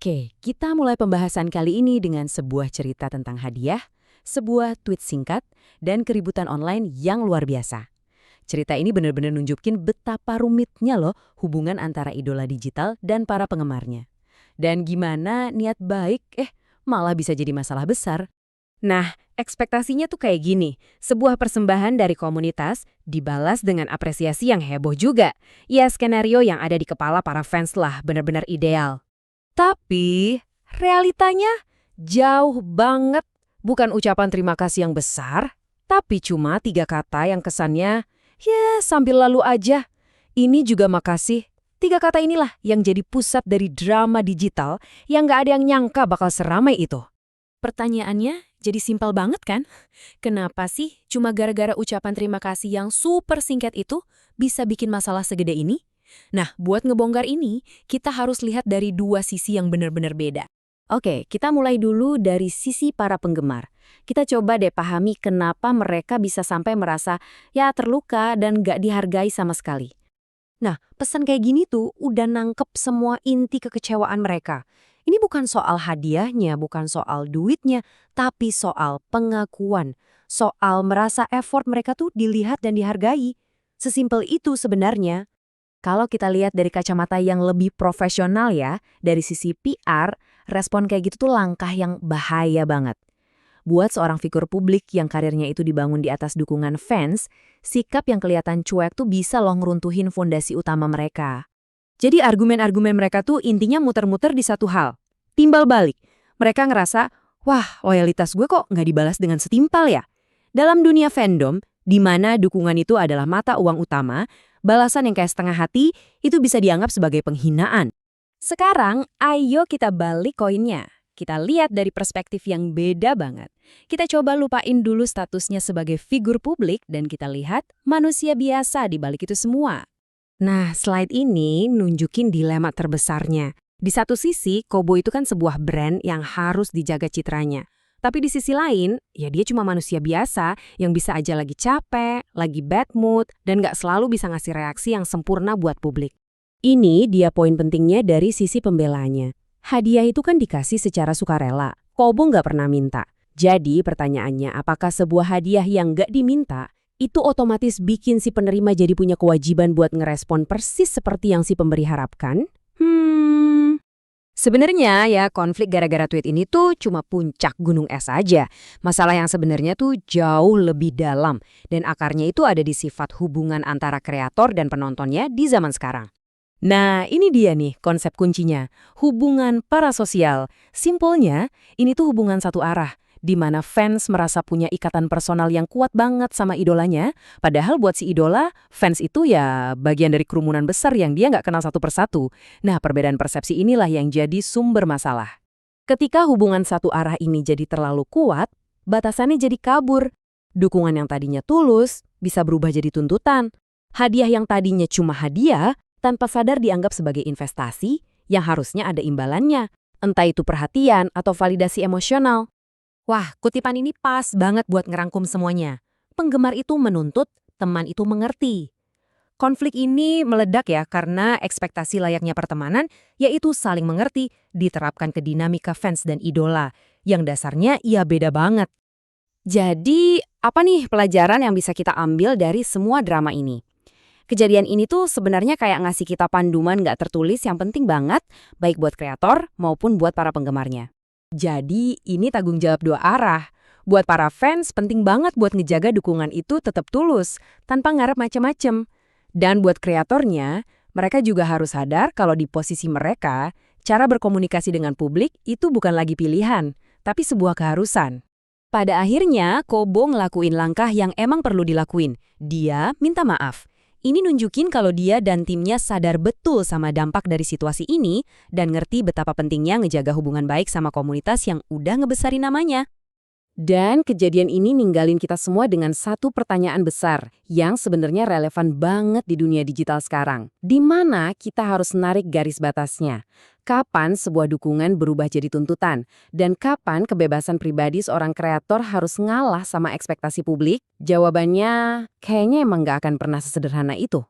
Oke, kita mulai pembahasan kali ini dengan sebuah cerita tentang hadiah, sebuah tweet singkat, dan keributan online yang luar biasa. Cerita ini benar-benar nunjukin betapa rumitnya loh hubungan antara idola digital dan para penggemarnya. Dan gimana niat baik, malah bisa jadi masalah besar. Nah, ekspektasinya tuh kayak gini. Sebuah persembahan dari komunitas dibalas dengan apresiasi yang heboh juga. Ya, skenario yang ada di kepala para fans lah benar-benar ideal. Tapi, realitanya jauh banget. Bukan ucapan terima kasih yang besar, tapi cuma 3 kata yang kesannya, ya sambil lalu aja. Ini juga makasih. 3 kata inilah yang jadi pusat dari drama digital yang nggak ada yang nyangka bakal seramai itu. Pertanyaannya jadi simpel banget kan? Kenapa sih cuma gara-gara ucapan terima kasih yang super singkat itu bisa bikin masalah segede ini? Nah, buat ngebongkar ini, kita harus lihat dari dua sisi yang benar-benar beda. Oke, kita mulai dulu dari sisi para penggemar. Kita coba deh pahami kenapa mereka bisa sampai merasa ya terluka dan nggak dihargai sama sekali. Nah, pesan kayak gini tuh udah nangkep semua inti kekecewaan mereka. Ini bukan soal hadiahnya, bukan soal duitnya, tapi soal pengakuan. Soal merasa effort mereka tuh dilihat dan dihargai. Sesimpel itu sebenarnya. Kalau kita lihat dari kacamata yang lebih profesional ya, dari sisi PR, respon kayak gitu tuh langkah yang bahaya banget. Buat seorang figur publik yang karirnya itu dibangun di atas dukungan fans, sikap yang kelihatan cuek tuh bisa loh ngeruntuhin fondasi utama mereka. Jadi argumen-argumen mereka tuh intinya muter-muter di satu hal. Timbal balik. Mereka ngerasa, wah loyalitas gue kok nggak dibalas dengan setimpal ya? Dalam dunia fandom, di mana dukungan itu adalah mata uang utama, balasan yang kayak setengah hati itu bisa dianggap sebagai penghinaan. Sekarang, ayo kita balik koinnya. Kita lihat dari perspektif yang beda banget. Kita coba lupain dulu statusnya sebagai figur publik dan kita lihat manusia biasa di balik itu semua. Nah, slide ini nunjukin dilema terbesarnya. Di satu sisi, Kobo itu kan sebuah brand yang harus dijaga citranya. Tapi di sisi lain, ya dia cuma manusia biasa yang bisa aja lagi capek, lagi bad mood, dan nggak selalu bisa ngasih reaksi yang sempurna buat publik. Ini dia poin pentingnya dari sisi pembelanya. Hadiah itu kan dikasih secara sukarela. Kobo nggak pernah minta. Jadi pertanyaannya, apakah sebuah hadiah yang nggak diminta itu otomatis bikin si penerima jadi punya kewajiban buat ngerespon persis seperti yang si pemberi harapkan? Sebenarnya ya konflik gara-gara tweet ini tuh cuma puncak gunung es aja. Masalah yang sebenarnya tuh jauh lebih dalam dan akarnya itu ada di sifat hubungan antara kreator dan penontonnya di zaman sekarang. Nah, ini dia nih konsep kuncinya, hubungan parasosial. Simpelnya, ini tuh hubungan satu arah, di mana fans merasa punya ikatan personal yang kuat banget sama idolanya, padahal buat si idola, fans itu ya bagian dari kerumunan besar yang dia nggak kenal satu persatu. Nah, perbedaan persepsi inilah yang jadi sumber masalah. Ketika hubungan satu arah ini jadi terlalu kuat, batasannya jadi kabur. Dukungan yang tadinya tulus bisa berubah jadi tuntutan. Hadiah yang tadinya cuma hadiah, tanpa sadar dianggap sebagai investasi yang harusnya ada imbalannya, entah itu perhatian atau validasi emosional. Wah, kutipan ini pas banget buat ngerangkum semuanya. Penggemar itu menuntut, teman itu mengerti. Konflik ini meledak ya karena ekspektasi layaknya pertemanan, yaitu saling mengerti, diterapkan ke dinamika fans dan idola, yang dasarnya ia beda banget. Jadi, apa nih pelajaran yang bisa kita ambil dari semua drama ini? Kejadian ini tuh sebenarnya kayak ngasih kita panduan nggak tertulis yang penting banget, baik buat kreator maupun buat para penggemarnya. Jadi ini tanggung jawab dua arah. Buat para fans penting banget buat ngejaga dukungan itu tetap tulus, tanpa ngarep macem-macem. Dan buat kreatornya, mereka juga harus sadar kalau di posisi mereka, cara berkomunikasi dengan publik itu bukan lagi pilihan, tapi sebuah keharusan. Pada akhirnya, Kobo ngelakuin langkah yang emang perlu dilakuin. Dia minta maaf. Ini nunjukin kalau dia dan timnya sadar betul sama dampak dari situasi ini dan ngerti betapa pentingnya ngejaga hubungan baik sama komunitas yang udah ngebesarin namanya. Dan kejadian ini ninggalin kita semua dengan satu pertanyaan besar yang sebenarnya relevan banget di dunia digital sekarang. Di mana kita harus narik garis batasnya? Kapan sebuah dukungan berubah jadi tuntutan? Dan kapan kebebasan pribadi seorang kreator harus ngalah sama ekspektasi publik? Jawabannya kayaknya emang nggak akan pernah sesederhana itu.